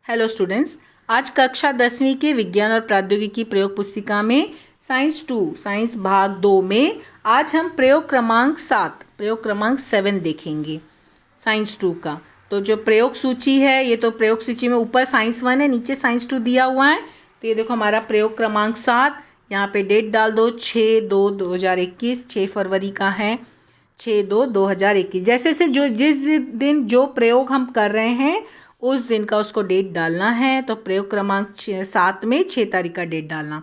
Hello students, आज कक्षा 10वीं के विज्ञान और प्रौद्योगिकी प्रयोग पुस्तिका में साइंस भाग 2 में आज हम प्रयोग क्रमांक 7 देखेंगे साइंस 2 का। तो जो प्रयोग सूची है, ये तो प्रयोग सूची में ऊपर साइंस 1 है, नीचे साइंस 2 दिया हुआ है। तो ये देखो हमारा प्रयोग क्रमांक 7, यहाँ पे डेट डाल दो 6/2/2021, 6 फरवरी का है, 6/2/2021। जैसे से जो जिस दिन जो प्रयोग हम कर रहे हैं उस दिन का उसको डेट डालना है। तो प्रयोग क्रमांक 7 में 6 तारीख का डेट डालना।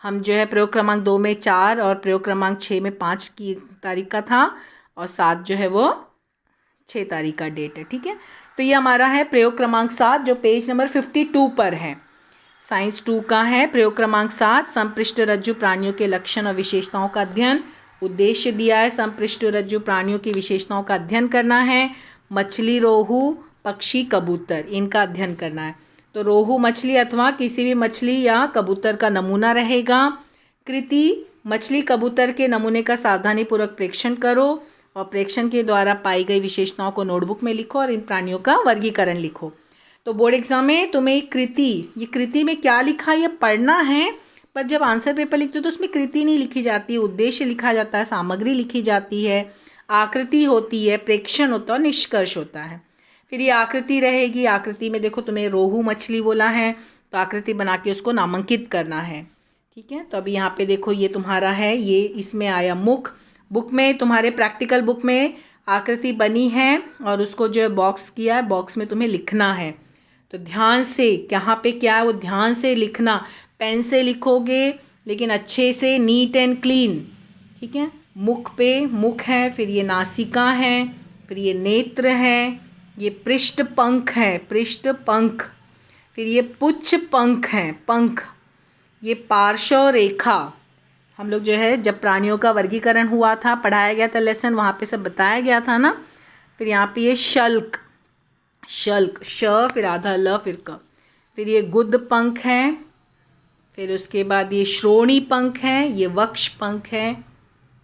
हम जो है प्रयोग क्रमांक 2 में 4 और प्रयोग क्रमांक 6 में 5 की तारीख का था, और 7 जो है वो 6 तारीख का डेट है। ठीक है, तो ये हमारा है प्रयोग क्रमांक 7 जो पेज नंबर 52 पर है। साइंस 2 का है प्रयोग क्रमांक 7, संपृष्ठ रज्जु प्राणियों के लक्षण और विशेषताओं का अध्ययन। उद्देश्य दिया है संपृष्ठ रज्जु प्राणियों की विशेषताओं का अध्ययन करना है। मछली, रोहू, पक्षी, कबूतर, इनका अध्ययन करना है। तो रोहू मछली अथवा किसी भी मछली या कबूतर का नमूना रहेगा। कृति, मछली कबूतर के नमूने का सावधानीपूर्वक प्रेक्षण करो और प्रेक्षण के द्वारा पाई गई विशेषताओं को नोटबुक में लिखो और इन प्राणियों का वर्गीकरण लिखो। तो बोर्ड एग्जाम में तुम्हें ये कृति में क्या लिखा ये पढ़ना है, पर जब आंसर पेपर लिखते हो तो उसमें कृति नहीं लिखी जाती, उद्देश्य लिखा जाता है, सामग्री लिखी जाती है, आकृति होती है, प्रेक्षण होता है और निष्कर्ष होता है। फिर ये आकृति रहेगी। आकृति में देखो तुम्हें रोहू मछली बोला है, तो आकृति बना के उसको नामांकित करना है। ठीक है, तो अभी यहाँ पे देखो ये तुम्हारा है, ये इसमें आया मुख। बुक में तुम्हारे प्रैक्टिकल बुक में आकृति बनी है और उसको जो है बॉक्स किया है, बॉक्स में तुम्हें लिखना है। तो ध्यान से यहाँ पे क्या है वो ध्यान से लिखना, पेन से लिखोगे लेकिन अच्छे से, नीट एंड क्लीन। ठीक है, मुख पे मुख है, फिर ये नासिका है, फिर ये नेत्र है, ये पृष्ठ पंख है, पृष्ठ पंख, फिर ये पुच्छ पंख है, पंख, ये पार्श्व रेखा। हम लोग जो है जब प्राणियों का वर्गीकरण हुआ था, पढ़ाया गया था लेसन, वहाँ पे सब बताया गया था ना। फिर यहाँ पे ये शल्क, श, फिर आधा ल, फिर क, फिर ये गुद पंख है, फिर उसके बाद ये श्रोणी पंख है, ये वक्ष पंख है।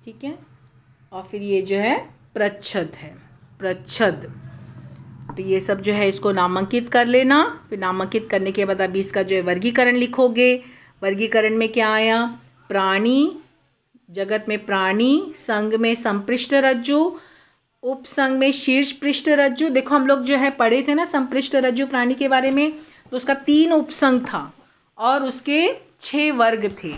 ठीक है, और फिर ये जो है प्रच्छद है, प्रच्छद। तो ये सब जो है इसको नामांकित कर लेना। फिर नामांकित करने के बाद अभी इसका जो है वर्गीकरण लिखोगे। वर्गीकरण में क्या आया, प्राणी, जगत में प्राणी, संघ में संपृष्ठ रज्जु, उपसंघ में शीर्ष पृष्ठ रज्जु। देखो हम लोग जो है पढ़े थे ना संपृष्ठ रज्जु प्राणी के बारे में, तो उसका 3 उपसंघ था और उसके 6 वर्ग थे।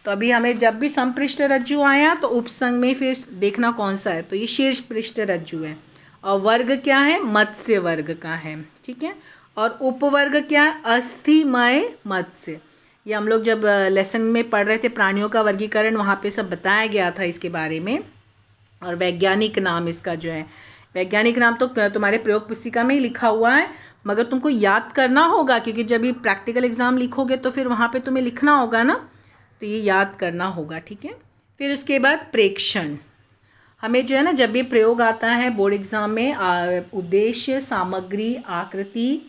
तो अभी हमें जब भी संपृष्ठ रज्जु आया तो उपसंघ में फिर देखना कौन सा है, तो ये शीर्ष पृष्ठ रज्जु है। और वर्ग क्या है, मत्स्य वर्ग का है। ठीक है, और उपवर्ग क्या है, अस्थिमय मत्स्य। ये हम लोग जब लेसन में पढ़ रहे थे प्राणियों का वर्गीकरण, वहाँ पे सब बताया गया था इसके बारे में। और वैज्ञानिक नाम इसका जो है, वैज्ञानिक नाम तो तुम्हारे प्रयोग पुस्तिका में ही लिखा हुआ है, मगर तुमको याद करना होगा क्योंकि जब ये प्रैक्टिकल एग्जाम लिखोगे तो फिर वहाँ पे तुम्हें लिखना होगा ना, तो ये याद करना होगा। ठीक है, फिर उसके बाद प्रेक्षण। हमें जो है ना जब भी प्रयोग आता है बोर्ड एग्जाम में, उद्देश्य, सामग्री, आकृति,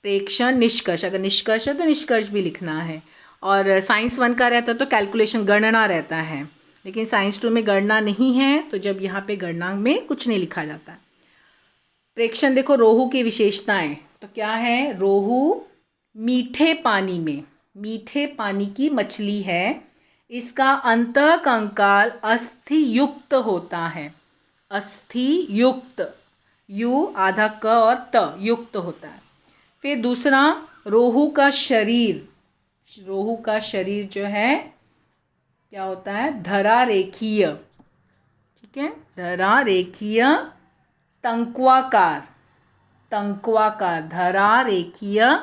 प्रेक्षण, निष्कर्ष। अगर निष्कर्ष है तो निष्कर्ष भी लिखना है। और साइंस 1 का रहता है तो कैलकुलेशन, गणना रहता है, लेकिन साइंस 2 में गणना नहीं है, तो जब यहाँ पे गणना में कुछ नहीं लिखा जाता है। प्रेक्षण देखो, रोहू की विशेषताएं तो क्या है, रोहू मीठे पानी में, मीठे पानी की मछली है। इसका अंतः कंकाल अस्थि युक्त होता है, अस्थि युक्त, यू आधा क और त, युक्त होता है। फिर दूसरा, रोहू का शरीर, रोहू का शरीर जो है क्या होता है, धरा रेखीय। ठीक है, धरा रेखीय, तंक्वाकार, तंक्वाकार, धरा रेखीय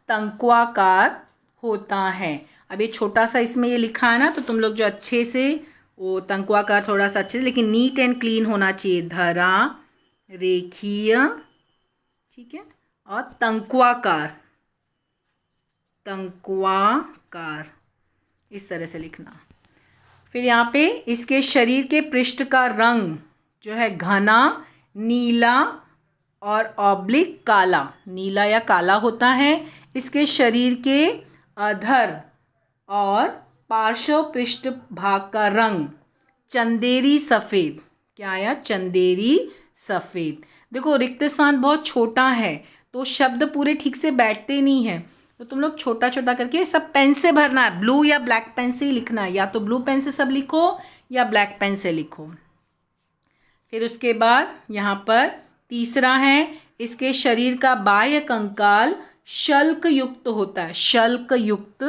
तंक्वाकार होता है। अब ये छोटा सा इसमें ये लिखा है ना, तो तुम लोग जो अच्छे से वो तंक्वाकार थोड़ा सा अच्छे से, लेकिन नीट एंड क्लीन होना चाहिए, धरा रेखीय। ठीक है, और तंक्वाकार, तंक्वाकार, इस तरह से लिखना। फिर यहाँ पे इसके शरीर के पृष्ठ का रंग जो है घना नीला और ऑब्लिक काला, नीला या काला होता है। इसके शरीर के अधर और पार्श्व पृष्ठ भाग का रंग चंदेरी सफ़ेद। क्या आया, चंदेरी सफ़ेद। देखो रिक्त स्थान बहुत छोटा है, तो शब्द पूरे ठीक से बैठते नहीं हैं। तो तुम लोग छोटा छोटा करके सब पेन से भरना है, ब्लू या ब्लैक पेन से ही लिखना है, या तो ब्लू पेन से सब लिखो या ब्लैक पेन से लिखो। फिर उसके बाद यहाँ पर तीसरा है, इसके शरीर का बाह्य कंकाल शल्क युक्त होता है, शल्क युक्त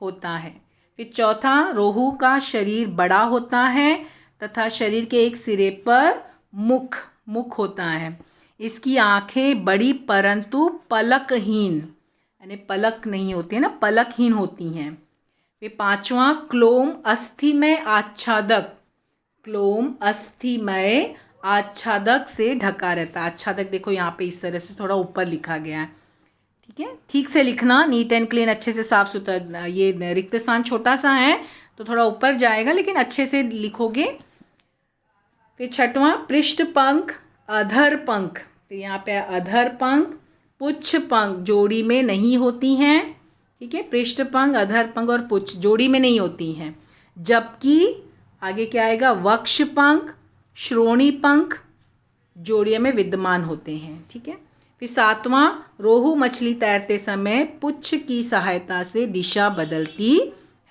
होता है। फिर चौथा, रोहू का शरीर बड़ा होता है तथा शरीर के एक सिरे पर मुख होता है। इसकी आंखें बड़ी परंतु पलकहीन, यानी पलक नहीं होती है ना, पलकहीन होती हैं। फिर पांचवा, क्लोम अस्थिमय आच्छादक, क्लोम अस्थिमय आच्छादक से ढका रहता है। आच्छादक देखो यहाँ पे इस तरह से थोड़ा ऊपर लिखा गया है, ठीक है, ठीक से लिखना, नीट एंड क्लीन, अच्छे से साफ सुथरा। ये रिक्त स्थान छोटा सा है तो थोड़ा ऊपर जाएगा, लेकिन अच्छे से लिखोगे। फिर छठवां, पृष्ठ पंख अधर पंख, तो यहाँ पे अधर पंख पुच्छ पंख जोड़ी में नहीं होती हैं, ठीक है, पृष्ठ पंख अधर पंख और पुच्छ जोड़ी में नहीं होती हैं। जबकि आगे क्या आएगा, वक्ष पंख श्रोणी पंख जोड़ियों में विद्यमान होते हैं, ठीक है। फिर सातवां, रोहू मछली तैरते समय पुच्छ की सहायता से दिशा बदलती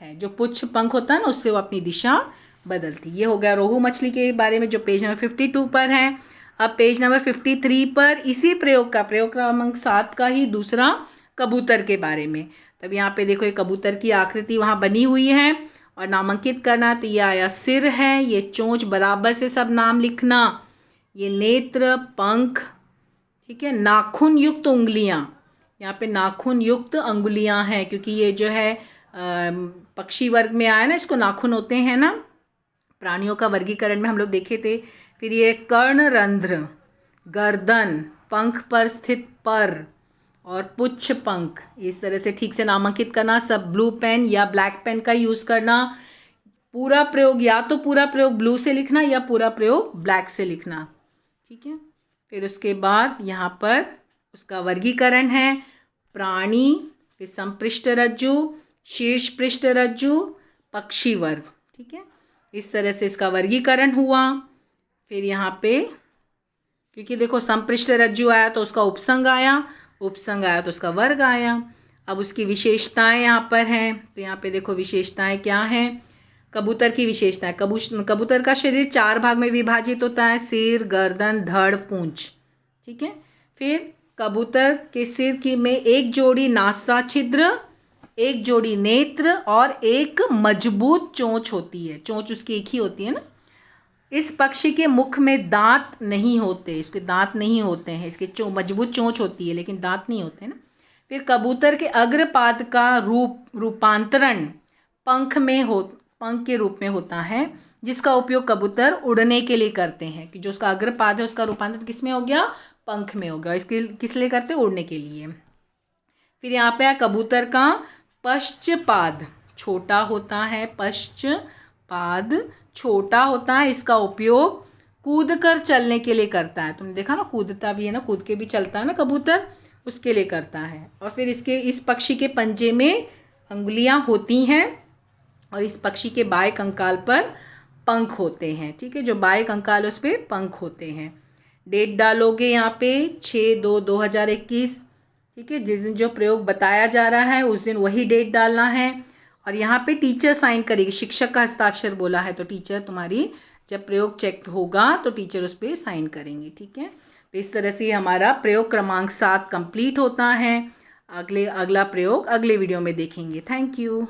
है, जो पुच्छ पंख होता है ना उससे वो अपनी दिशा बदलती। ये हो गया रोहू मछली के बारे में जो पेज नंबर 52 पर है। अब पेज नंबर 53 पर इसी प्रयोग क्रमांक 7 का ही दूसरा कबूतर के बारे में। तब यहाँ पे देखो ये कबूतर की आकृति वहाँ बनी हुई है और नामांकित करना। तो ये आया सिर है, ये चोंच, बराबर से सब नाम लिखना, ये नेत्र, पंख, ठीक है, नाखून युक्त उंगलियां, यहाँ पे नाखून युक्त अंगुलियां हैं क्योंकि ये जो है पक्षी वर्ग में आया ना, इसको नाखून होते हैं ना, प्राणियों का वर्गीकरण में हम लोग देखे थे। फिर ये कर्णरंध्र, गर्दन, पंख पर स्थित पर और पुच्छ पंख, इस तरह से ठीक से नामांकित करना। सब ब्लू पेन या ब्लैक पेन का यूज़ करना। पूरा प्रयोग या तो पूरा प्रयोग ब्लू से लिखना या पूरा प्रयोग ब्लैक से लिखना, ठीक है। फिर उसके बाद यहाँ पर उसका वर्गीकरण है, प्राणी, फिर संपृष्ठ रज्जु, शीर्ष पृष्ठ रज्जु, पक्षी वर्ग, ठीक है, इस तरह से इसका वर्गीकरण हुआ। फिर यहाँ पे क्योंकि देखो संपृष्ठ रज्जु आया तो उसका उपसंग आया, उपसंग आया तो उसका वर्ग आया। अब उसकी विशेषताएं यहाँ पर हैं, तो यहाँ पे देखो विशेषताएं क्या हैं। कबूतर की विशेषताएं, कबूतर का शरीर 4 भाग में विभाजित होता है, सिर, गर्दन, धड़, पूंछ, ठीक है। फिर कबूतर के सिर की में एक जोड़ी नासा छिद्र, एक जोड़ी नेत्र और एक मजबूत चोंच होती है, चोंच उसकी एक ही होती है ना। इस पक्षी के मुख में दांत नहीं होते, इसके दांत नहीं होते हैं, इसके मजबूत चोंच होती है लेकिन दांत नहीं होते ना। फिर कबूतर के अग्रपाद का रूपांतरण पंख के रूप में होता है, जिसका उपयोग कबूतर उड़ने के लिए करते हैं, कि जो उसका अग्रपाद है उसका रूपांतरण किस में हो गया, पंख में हो गया। इसके किस लिए करते हैं, उड़ने के लिए। फिर यहाँ पे कबूतर का पश्चपाद छोटा होता है, पश्चपाद छोटा होता है, इसका उपयोग कूद कर चलने के लिए करता है। तुमने देखा ना, कूदता भी है ना, कूद के भी चलता है ना कबूतर, उसके लिए करता है। और फिर इस पक्षी के पंजे में अंगुलियां होती हैं और इस पक्षी के बाएं कंकाल पर पंख होते हैं, ठीक है, जो बाएं कंकाल उस पर पंख होते हैं। डेट डालोगे यहाँ पे 6/2/2021, ठीक है, जिस दिन जो प्रयोग बताया जा रहा है उस दिन वही डेट डालना है। और यहाँ पे टीचर साइन करेगी, शिक्षक का हस्ताक्षर बोला है तो टीचर तुम्हारी जब प्रयोग चेक होगा तो टीचर उस पर साइन करेंगे, ठीक है। तो इस तरह से हमारा प्रयोग क्रमांक 7 कंप्लीट होता है। अगला प्रयोग अगले वीडियो में देखेंगे। Thank you.